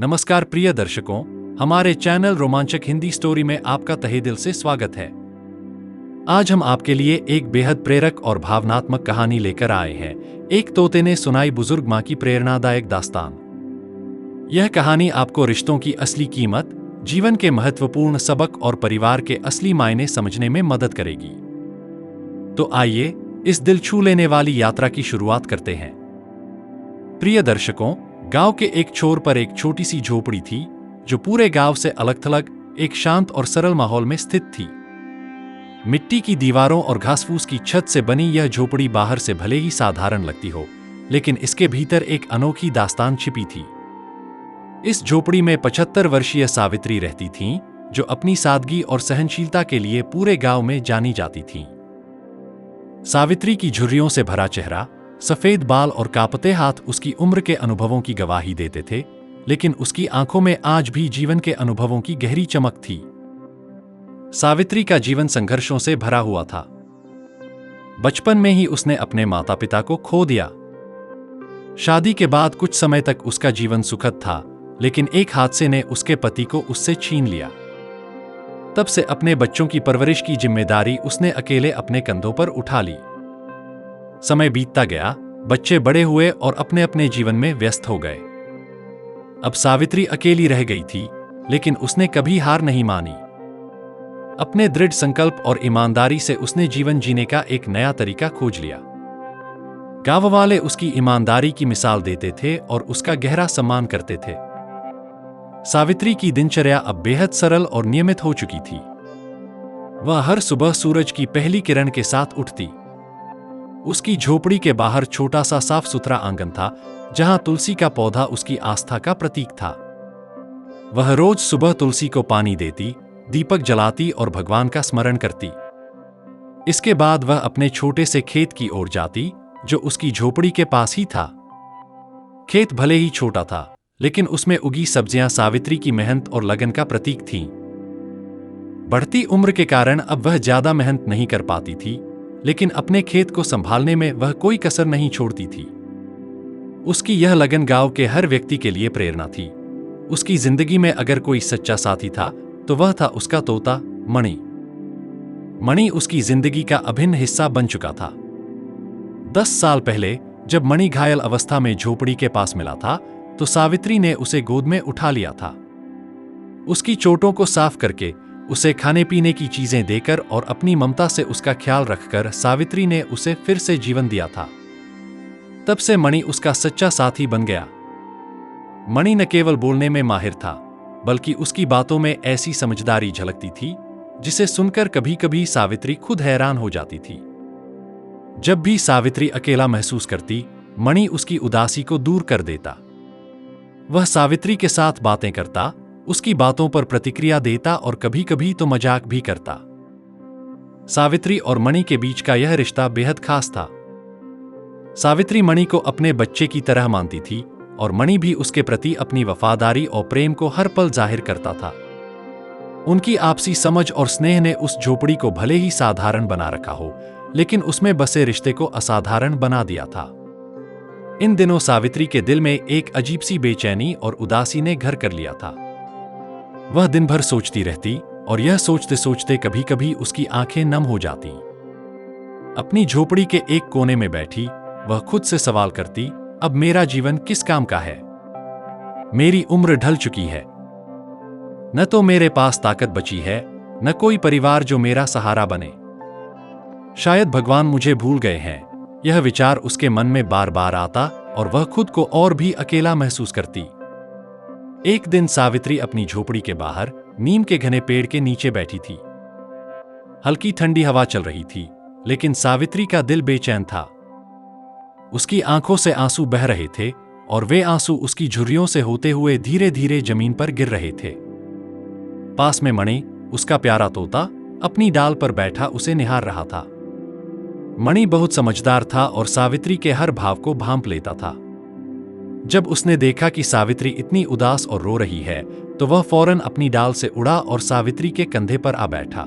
नमस्कार प्रिय दर्शकों, हमारे चैनल रोमांचक हिंदी स्टोरी में आपका तहे दिल से स्वागत है। आज हम आपके लिए एक बेहद प्रेरक और भावनात्मक कहानी लेकर आए हैं। एक तोते ने सुनाई बुजुर्ग माँ की प्रेरणादायक दास्तान। यह कहानी आपको रिश्तों की असली कीमत, जीवन के महत्वपूर्ण सबक और परिवार के असली मायने समझने में मदद करेगी। तो आइए इस दिल छू लेने वाली यात्रा की शुरुआत करते हैं। प्रिय दर्शकों, गांव के एक छोर पर एक छोटी सी झोपड़ी थी जो पूरे गांव से अलग थलग एक शांत और सरल माहौल में स्थित थी। मिट्टी की दीवारों और घासफूस की छत से बनी यह झोपड़ी बाहर से भले ही साधारण लगती हो, लेकिन इसके भीतर एक अनोखी दास्तान छिपी थी। इस झोपड़ी में 75 वर्षीय सावित्री रहती थीं, जो अपनी सादगी और सहनशीलता के लिए पूरे गांव में जानी जाती थीं। सावित्री की झुर्रियों से भरा चेहरा, सफेद बाल और कांपते हाथ उसकी उम्र के अनुभवों की गवाही देते थे, लेकिन उसकी आंखों में आज भी जीवन के अनुभवों की गहरी चमक थी। सावित्री का जीवन संघर्षों से भरा हुआ था। बचपन में ही उसने अपने माता पिता को खो दिया। शादी के बाद कुछ समय तक उसका जीवन सुखद था, लेकिन एक हादसे ने उसके पति को उससे छीन लिया। तब से अपने बच्चों की परवरिश की जिम्मेदारी उसने अकेले अपने कंधों पर उठा ली। समय बीतता गया, बच्चे बड़े हुए और अपने अपने जीवन में व्यस्त हो गए। अब सावित्री अकेली रह गई थी, लेकिन उसने कभी हार नहीं मानी। अपने दृढ़ संकल्प और ईमानदारी से उसने जीवन जीने का एक नया तरीका खोज लिया। गांव वाले उसकी ईमानदारी की मिसाल देते थे और उसका गहरा सम्मान करते थे। सावित्री की दिनचर्या अब बेहद सरल और नियमित हो चुकी थी। वह हर सुबह सूरज की पहली किरण के साथ उठती। उसकी झोपड़ी के बाहर छोटा सा साफ सुथरा आंगन था, जहां तुलसी का पौधा उसकी आस्था का प्रतीक था। वह रोज सुबह तुलसी को पानी देती, दीपक जलाती और भगवान का स्मरण करती। इसके बाद वह अपने छोटे से खेत की ओर जाती, जो उसकी झोपड़ी के पास ही था। खेत भले ही छोटा था, लेकिन उसमें उगी सब्जियां सावित्री की मेहनत और लगन का प्रतीक थीं। बढ़ती उम्र के कारण अब वह ज्यादा मेहनत नहीं कर पाती थी, लेकिन अपने खेत को संभालने में वह कोई कसर नहीं छोड़ती थी। उसकी यह लगन गांव के हर व्यक्ति के लिए प्रेरणा थी। उसकी जिंदगी में अगर कोई सच्चा साथी था, तो वह था उसका तोता मणि। मणि उसकी जिंदगी का अभिन्न हिस्सा बन चुका था। 10 साल पहले जब मणि घायल अवस्था में झोपड़ी के पास मिला था, तो सावित्री ने उसे गोद में उठा लिया था। उसकी चोटों को साफ करके, उसे खाने पीने की चीजें देकर और अपनी ममता से उसका ख्याल रखकर सावित्री ने उसे फिर से जीवन दिया था। तब से मणि उसका सच्चा साथी बन गया। मणि न केवल बोलने में माहिर था, बल्कि उसकी बातों में ऐसी समझदारी झलकती थी, जिसे सुनकर कभी कभी सावित्री खुद हैरान हो जाती थी। जब भी सावित्री अकेला महसूस करती, मणि उसकी उदासी को दूर कर देता। वह सावित्री के साथ बातें करता, उसकी बातों पर प्रतिक्रिया देता और कभी कभी तो मजाक भी करता। सावित्री और मणि के बीच का यह रिश्ता बेहद खास था। सावित्री मणि को अपने बच्चे की तरह मानती थी और मणि भी उसके प्रति अपनी वफादारी और प्रेम को हर पल जाहिर करता था। उनकी आपसी समझ और स्नेह ने उस झोपड़ी को भले ही साधारण बना रखा हो, लेकिन उसमें बसे रिश्ते को असाधारण बना दिया था। इन दिनों सावित्री के दिल में एक अजीब सी बेचैनी और उदासी ने घर कर लिया था। वह दिन भर सोचती रहती और यह सोचते सोचते कभी कभी उसकी आंखें नम हो जाती। अपनी झोपड़ी के एक कोने में बैठी वह खुद से सवाल करती, अब मेरा जीवन किस काम का है? मेरी उम्र ढल चुकी है। न तो मेरे पास ताकत बची है, न कोई परिवार जो मेरा सहारा बने। शायद भगवान मुझे भूल गए हैं। यह विचार उसके मन में बार बार आता और वह खुद को और भी अकेला महसूस करती। एक दिन सावित्री अपनी झोपड़ी के बाहर नीम के घने पेड़ के नीचे बैठी थी। हल्की ठंडी हवा चल रही थी, लेकिन सावित्री का दिल बेचैन था। उसकी आंखों से आंसू बह रहे थे और वे आंसू उसकी झुर्रियों से होते हुए धीरे धीरे जमीन पर गिर रहे थे। पास में मणि, उसका प्यारा तोता, अपनी डाल पर बैठा उसे निहार रहा था। मणि बहुत समझदार था और सावित्री के हर भाव को भांप लेता था। जब उसने देखा कि सावित्री इतनी उदास और रो रही है, तो वह फौरन अपनी डाल से उड़ा और सावित्री के कंधे पर आ बैठा।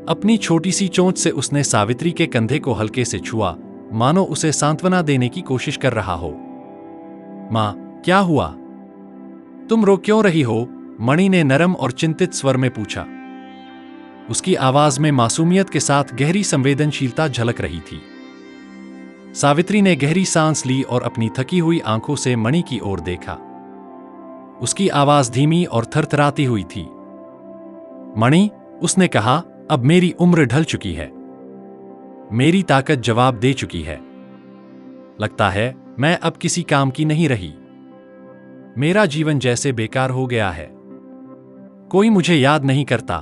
अपनी छोटी सी चोंच से उसने सावित्री के कंधे को हल्के से छुआ, मानो उसे सांत्वना देने की कोशिश कर रहा हो। मां, क्या हुआ? तुम रो क्यों रही हो? मणि ने नरम और चिंतित स्वर में पूछा। उसकी आवाज में मासूमियत के साथ गहरी संवेदनशीलता झलक रही थी। सावित्री ने गहरी सांस ली और अपनी थकी हुई आंखों से मणि की ओर देखा। उसकी आवाज धीमी और थरथराती हुई थी। मणि, उसने कहा, अब मेरी उम्र ढल चुकी है। मेरी ताकत जवाब दे चुकी है। लगता है मैं अब किसी काम की नहीं रही। मेरा जीवन जैसे बेकार हो गया है। कोई मुझे याद नहीं करता।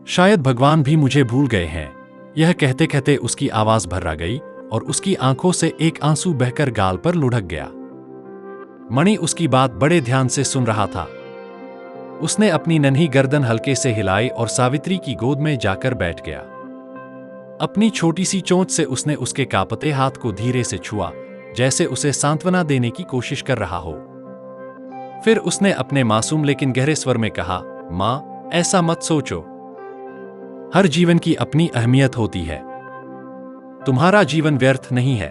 शायद भगवान भी मुझे भूल गए हैं। यह कहते कहते उसकी आवाज भर्रा गई और उसकी आंखों से एक आंसू बहकर गाल पर लुढ़क गया। मणि उसकी बात बड़े ध्यान से सुन रहा था। उसने अपनी नन्ही गर्दन हल्के से हिलाई और सावित्री की गोद में जाकर बैठ गया। अपनी छोटी सी चोंच से उसने उसके कांपते हाथ को धीरे से छुआ, जैसे उसे सांत्वना देने की कोशिश कर रहा हो। फिर उसने अपने मासूम लेकिन गहरे स्वर में कहा, मां, ऐसा मत सोचो। हर जीवन की अपनी अहमियत होती है। तुम्हारा जीवन व्यर्थ नहीं है।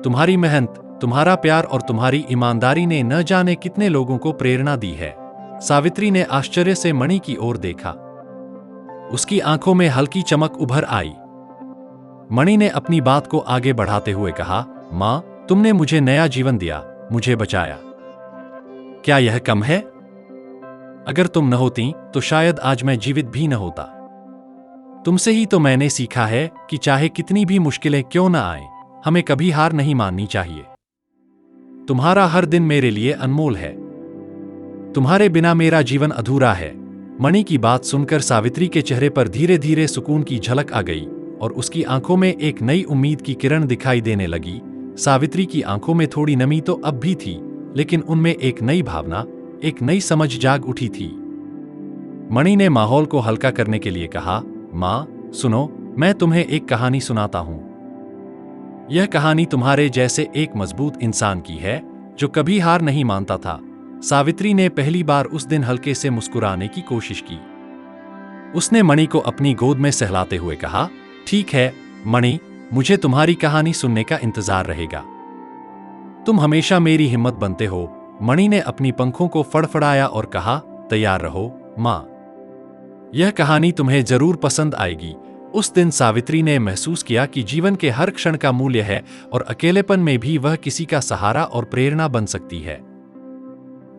तुम्हारी मेहनत, तुम्हारा प्यार और तुम्हारी ईमानदारी ने न जाने कितने लोगों को प्रेरणा दी है। सावित्री ने आश्चर्य से मणि की ओर देखा। उसकी आंखों में हल्की चमक उभर आई। मणि ने अपनी बात को आगे बढ़ाते हुए कहा, मां, तुमने मुझे नया जीवन दिया, मुझे बचाया। क्या यह कम है? अगर तुम न होती तो शायद आज मैं जीवित भी न होता। तुमसे ही तो मैंने सीखा है कि चाहे कितनी भी मुश्किलें क्यों न आए, हमें कभी हार नहीं माननी चाहिए। तुम्हारा हर दिन मेरे लिए अनमोल है। तुम्हारे बिना मेरा जीवन अधूरा है। मणि की बात सुनकर सावित्री के चेहरे पर धीरे धीरे सुकून की झलक आ गई और उसकी आंखों में एक नई उम्मीद की किरण दिखाई देने लगी। सावित्री की आंखों में थोड़ी नमी तो अब भी थी, लेकिन उनमें एक नई भावना, एक नई समझ जाग उठी थी। मणि ने माहौल को हल्का करने के लिए कहा, मां, सुनो, मैं तुम्हें एक कहानी सुनाता हूं। यह कहानी तुम्हारे जैसे एक मजबूत इंसान की है जो कभी हार नहीं मानता था। सावित्री ने पहली बार उस दिन हल्के से मुस्कुराने की कोशिश की। उसने मणि को अपनी गोद में सहलाते हुए कहा, ठीक है मणि, मुझे तुम्हारी कहानी सुनने का इंतजार रहेगा। तुम हमेशा मेरी हिम्मत बनते हो। मणि ने अपनी पंखों को फड़फड़ाया और कहा, तैयार रहो मां। यह कहानी तुम्हें जरूर पसंद आएगी। उस दिन सावित्री ने महसूस किया कि जीवन के हर क्षण का मूल्य है और अकेलेपन में भी वह किसी का सहारा और प्रेरणा बन सकती है।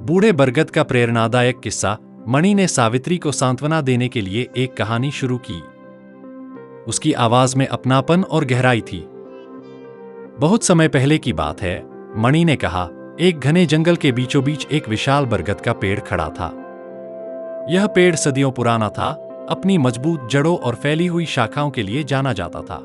बूढ़े बरगद का प्रेरणादायक किस्सा। मणि ने सावित्री को सांत्वना देने के लिए एक कहानी शुरू की। उसकी आवाज में अपनापन और गहराई थी। बहुत समय पहले की बात है, मणि ने कहा, एक घने जंगल के बीचों बीच एक विशाल बरगद का पेड़ खड़ा था। यह पेड़ सदियों पुराना था, अपनी मजबूत जड़ों और फैली हुई शाखाओं के लिए जाना जाता था।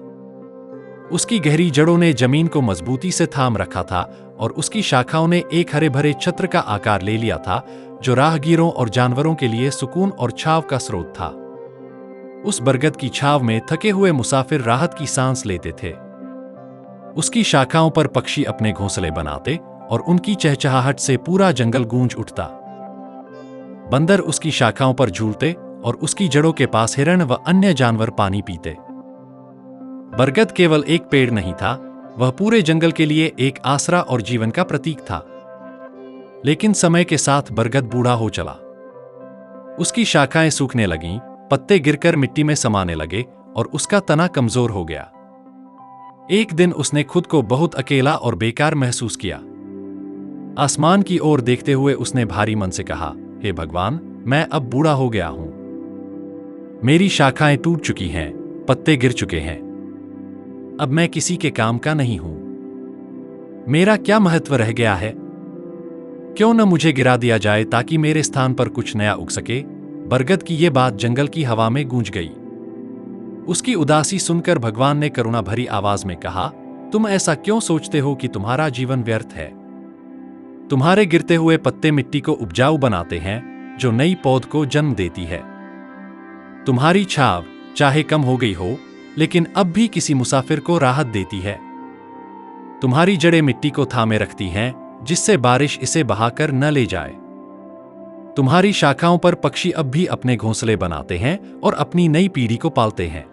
उसकी गहरी जड़ों ने जमीन को मजबूती से थाम रखा था और उसकी शाखाओं ने एक हरे भरे छत्र का आकार ले लिया था, जो राहगीरों और जानवरों के लिए सुकून और छांव का स्रोत था। उस बरगद की छांव में थके हुए मुसाफिर राहत की सांस लेते थे। उसकी शाखाओं पर पक्षी अपने घोंसले बनाते और उनकी चहचहाहट से पूरा जंगल गूंज उठता। बंदर उसकी शाखाओं पर झूलते और उसकी जड़ों के पास हिरण व अन्य जानवर पानी पीते। बरगद केवल एक पेड़ नहीं था, वह पूरे जंगल के लिए एक आसरा और जीवन का प्रतीक था। लेकिन समय के साथ बरगद बूढ़ा हो चला। उसकी शाखाएं सूखने लगीं, पत्ते गिरकर मिट्टी में समाने लगे और उसका तना कमजोर हो गया। एक दिन उसने खुद को बहुत अकेला और बेकार महसूस किया। आसमान की ओर देखते हुए उसने भारी मन से कहा, हे भगवान, मैं अब बूढ़ा हो गया हूं। मेरी शाखाएं टूट चुकी हैं, पत्ते गिर चुके हैं। अब मैं किसी के काम का नहीं हूं। मेरा क्या महत्व रह गया है? क्यों न मुझे गिरा दिया जाए ताकि मेरे स्थान पर कुछ नया उग सके। बरगद की ये बात जंगल की हवा में गूंज गई। उसकी उदासी सुनकर भगवान ने करुणा भरी आवाज में कहा, तुम ऐसा क्यों सोचते हो कि तुम्हारा जीवन व्यर्थ है? तुम्हारे गिरते हुए पत्ते मिट्टी को उपजाऊ बनाते हैं, जो नई पौध को जन्म देती है। तुम्हारी छाव चाहे कम हो गई हो, लेकिन अब भी किसी मुसाफिर को राहत देती है। तुम्हारी जड़ें मिट्टी को थामे रखती हैं, जिससे बारिश इसे बहाकर न ले जाए। तुम्हारी शाखाओं पर पक्षी अब भी अपने घोंसले बनाते हैं और अपनी नई पीढ़ी को पालते हैं।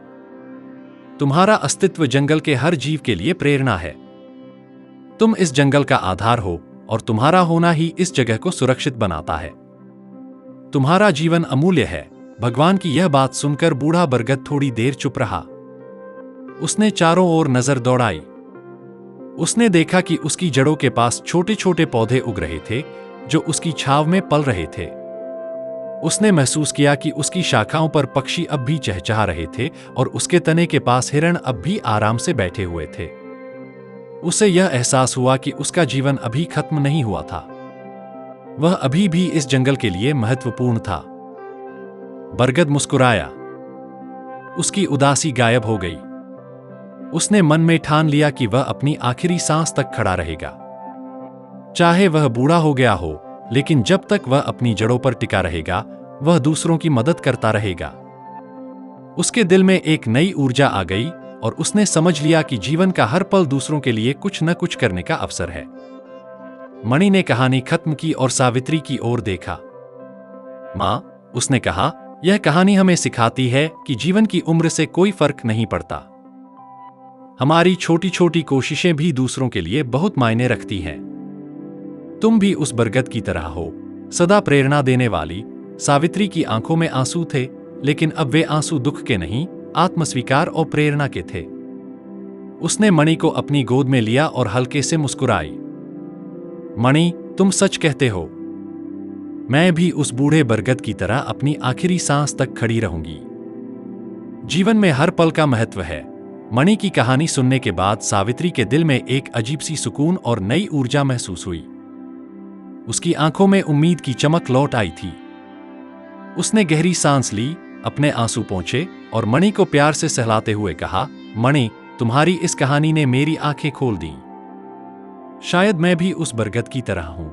तुम्हारा अस्तित्व जंगल के हर जीव के लिए प्रेरणा है। तुम इस जंगल का आधार हो और तुम्हारा होना ही इस जगह को सुरक्षित बनाता है। तुम्हारा जीवन अमूल्य है। भगवान की यह बात सुनकर बूढ़ा बरगद थोड़ी देर चुप रहा। उसने चारों ओर नजर दौड़ाई। उसने देखा कि उसकी जड़ों के पास छोटे छोटे पौधे उग रहे थे जो उसकी छाव में पल रहे थे। उसने महसूस किया कि उसकी शाखाओं पर पक्षी अब भी चहचहा रहे थे और उसके तने के पास हिरण अब भी आराम से बैठे हुए थे। उसे यह एहसास हुआ कि उसका जीवन अभी खत्म नहीं हुआ था। वह अभी भी इस जंगल के लिए महत्वपूर्ण था। बरगद मुस्कुराया। उसकी उदासी गायब हो गई। उसने मन में ठान लिया कि वह अपनी आखिरी सांस तक खड़ा रहेगा। चाहे वह बूढ़ा हो गया हो, लेकिन जब तक वह अपनी जड़ों पर टिका रहेगा, वह दूसरों की मदद करता रहेगा। उसके दिल में एक नई ऊर्जा आ गई और उसने समझ लिया कि जीवन का हर पल दूसरों के लिए कुछ न कुछ करने का अवसर है। मणि ने कहानी खत्म की और सावित्री की ओर देखा। मां, उसने कहा, यह कहानी हमें सिखाती है कि जीवन की उम्र से कोई फर्क नहीं पड़ता। हमारी छोटी छोटी कोशिशें भी दूसरों के लिए बहुत मायने रखती हैं। तुम भी उस बरगद की तरह हो, सदा प्रेरणा देने वाली। सावित्री की आंखों में आंसू थे, लेकिन अब वे आंसू दुख के नहीं, आत्मस्वीकार और प्रेरणा के थे। उसने मणि को अपनी गोद में लिया और हल्के से मुस्कुराई। मणि, तुम सच कहते हो। मैं भी उस बूढ़े बरगद की तरह अपनी आखिरी सांस तक खड़ी रहूंगी। जीवन में हर पल का महत्व है। मणि की कहानी सुनने के बाद सावित्री के दिल में एक अजीब सी सुकून और नई ऊर्जा महसूस हुई। उसकी आंखों में उम्मीद की चमक लौट आई थी। उसने गहरी सांस ली, अपने आंसू पोंछे और मणि को प्यार से सहलाते हुए कहा, मणि, तुम्हारी इस कहानी ने मेरी आंखें खोल दी। शायद मैं भी उस बरगद की तरह हूं।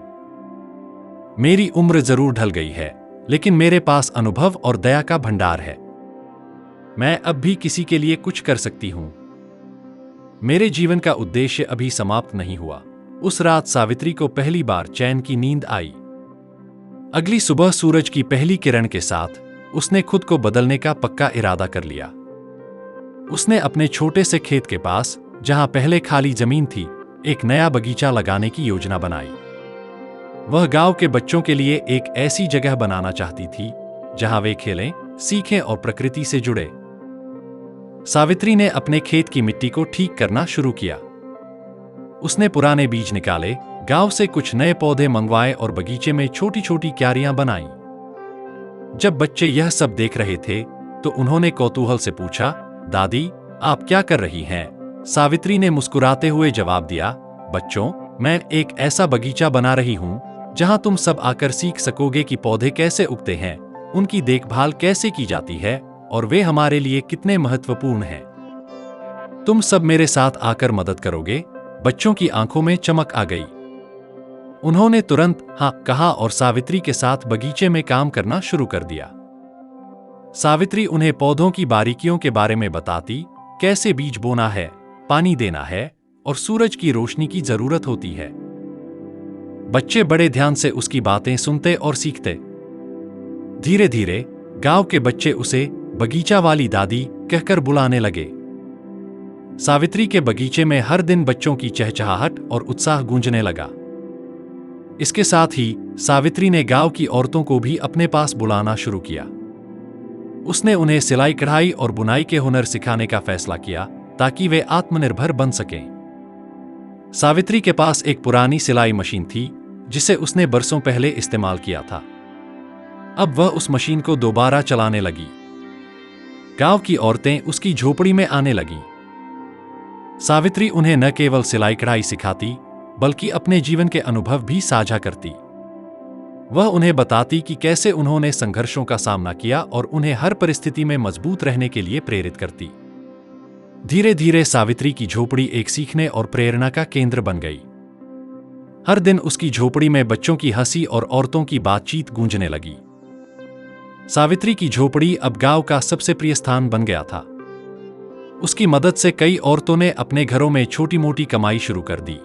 मेरी उम्र जरूर ढल गई है, लेकिन मेरे पास अनुभव और दया का भंडार है। मैं अब भी किसी के लिए कुछ कर सकती हूं। मेरे जीवन का उद्देश्य अभी समाप्त नहीं हुआ। उस रात सावित्री को पहली बार चैन की नींद आई। अगली सुबह सूरज की पहली किरण के साथ उसने खुद को बदलने का पक्का इरादा कर लिया। उसने अपने छोटे से खेत के पास, जहां पहले खाली जमीन थी, एक नया बगीचा लगाने की योजना बनाई। वह गांव के बच्चों के लिए एक ऐसी जगह बनाना चाहती थी जहां वे खेलें, सीखें और प्रकृति से जुड़े। सावित्री ने अपने खेत की मिट्टी को ठीक करना शुरू किया। उसने पुराने बीज निकाले, गांव से कुछ नए पौधे मंगवाए और बगीचे में छोटी छोटी क्यारियां बनाईं। जब बच्चे यह सब देख रहे थे तो उन्होंने कौतूहल से पूछा, दादी, आप क्या कर रही हैं? सावित्री ने मुस्कुराते हुए जवाब दिया, बच्चों, मैं एक ऐसा बगीचा बना रही हूं जहां तुम सब आकर सीख सकोगे कि पौधे कैसे उगते हैं, उनकी देखभाल कैसे की जाती है और वे हमारे लिए कितने महत्वपूर्ण हैं। तुम सब मेरे साथ आकर मदद करोगे? बच्चों की आंखों में चमक आ गई। उन्होंने तुरंत हाँ कहा और सावित्री के साथ बगीचे में काम करना शुरू कर दिया। सावित्री उन्हें पौधों की बारीकियों के बारे में बताती, कैसे बीज बोना है, पानी देना है और सूरज की रोशनी की जरूरत होती है। बच्चे बड़े ध्यान से उसकी बातें सुनते और सीखते। धीरे धीरे गांव के बच्चे उसे बगीचा वाली दादी कहकर बुलाने लगे। सावित्री के बगीचे में हर दिन बच्चों की चहचहाहट और उत्साह गूंजने लगा। इसके साथ ही सावित्री ने गांव की औरतों को भी अपने पास बुलाना शुरू किया। उसने उन्हें सिलाई कढ़ाई और बुनाई के हुनर सिखाने का फैसला किया ताकि वे आत्मनिर्भर बन सकें। सावित्री के पास एक पुरानी सिलाई मशीन थी जिसे उसने बरसों पहले इस्तेमाल किया था। अब वह उस मशीन को दोबारा चलाने लगी। गांव की औरतें उसकी झोपड़ी में आने लगीं। सावित्री उन्हें न केवल सिलाई कढ़ाई सिखाती बल्कि अपने जीवन के अनुभव भी साझा करती। वह उन्हें बताती कि कैसे उन्होंने संघर्षों का सामना किया और उन्हें हर परिस्थिति में मजबूत रहने के लिए प्रेरित करती। धीरे धीरे सावित्री की झोपड़ी एक सीखने और प्रेरणा का केंद्र बन गई। हर दिन उसकी झोपड़ी में बच्चों की हंसी और औरतों की बातचीत गूंजने लगी। सावित्री की झोपड़ी अब गांव का सबसे प्रिय स्थान बन गया था। उसकी मदद से कई औरतों ने अपने घरों में छोटी मोटी कमाई शुरू कर दी।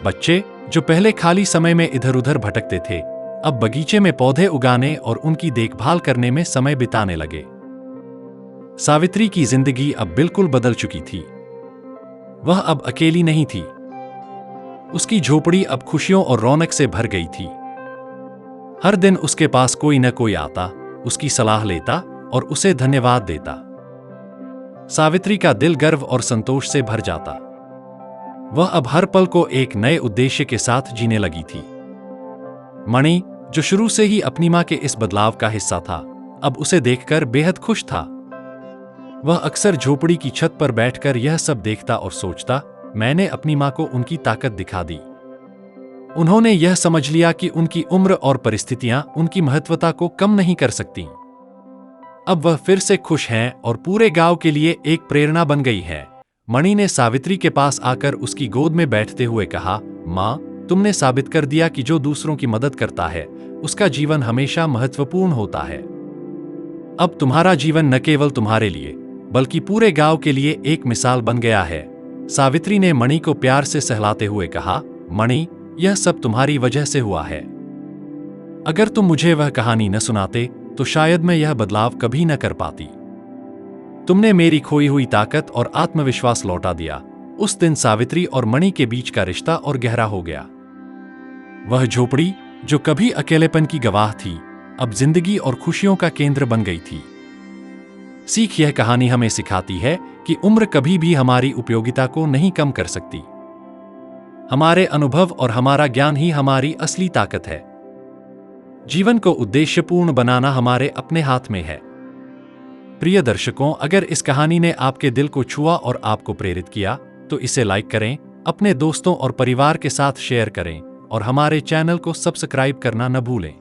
बच्चे जो पहले खाली समय में इधर उधर भटकते थे, अब बगीचे में पौधे उगाने और उनकी देखभाल करने में समय बिताने लगे। सावित्री की जिंदगी अब बिल्कुल बदल चुकी थी। वह अब अकेली नहीं थी। उसकी झोपड़ी अब खुशियों और रौनक से भर गई थी। हर दिन उसके पास कोई न कोई आता, उसकी सलाह लेता और उसे धन्यवाद देता। सावित्री का दिल गर्व और संतोष से भर जाता। वह अब हर पल को एक नए उद्देश्य के साथ जीने लगी थी। मणि, जो शुरू से ही अपनी मां के इस बदलाव का हिस्सा था, अब उसे देखकर बेहद खुश था। वह अक्सर झोपड़ी की छत पर बैठकर यह सब देखता और सोचता, मैंने अपनी मां को उनकी ताकत दिखा दी। उन्होंने यह समझ लिया कि उनकी उम्र और परिस्थितियां उनकी महत्वता को कम नहीं कर सकती। अब वह फिर से खुश हैं और पूरे गांव के लिए एक प्रेरणा बन गई है। मणि ने सावित्री के पास आकर उसकी गोद में बैठते हुए कहा, मां, तुमने साबित कर दिया कि जो दूसरों की मदद करता है उसका जीवन हमेशा महत्वपूर्ण होता है। अब तुम्हारा जीवन न केवल तुम्हारे लिए बल्कि पूरे गांव के लिए एक मिसाल बन गया है। सावित्री ने मणि को प्यार से सहलाते हुए कहा, मणि, यह सब तुम्हारी वजह से हुआ है। अगर तुम मुझे वह कहानी न सुनाते तो शायद मैं यह बदलाव कभी न कर पाती। तुमने मेरी खोई हुई ताकत और आत्मविश्वास लौटा दिया। उस दिन सावित्री और मणि के बीच का रिश्ता और गहरा हो गया। वह झोपड़ी, जो कभी अकेलेपन की गवाह थी, अब जिंदगी और खुशियों का केंद्र बन गई थी। सीख, यह कहानी हमें सिखाती है कि उम्र कभी भी हमारी उपयोगिता को नहीं कम कर सकती। हमारे अनुभव और हमारा ज्ञान ही हमारी असली ताकत है। जीवन को उद्देश्यपूर्ण बनाना हमारे अपने हाथ में है। प्रिय दर्शकों, अगर इस कहानी ने आपके दिल को छुआ और आपको प्रेरित किया तो इसे लाइक करें, अपने दोस्तों और परिवार के साथ शेयर करें और हमारे चैनल को सब्सक्राइब करना न भूलें।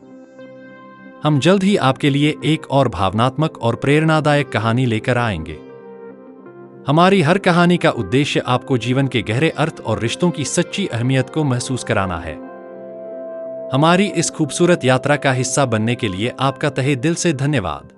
हम जल्द ही आपके लिए एक और भावनात्मक और प्रेरणादायक कहानी लेकर आएंगे। हमारी हर कहानी का उद्देश्य आपको जीवन के गहरे अर्थ और रिश्तों की सच्ची अहमियत को महसूस कराना है। हमारी इस खूबसूरत यात्रा का हिस्सा बनने के लिए आपका तहे दिल से धन्यवाद।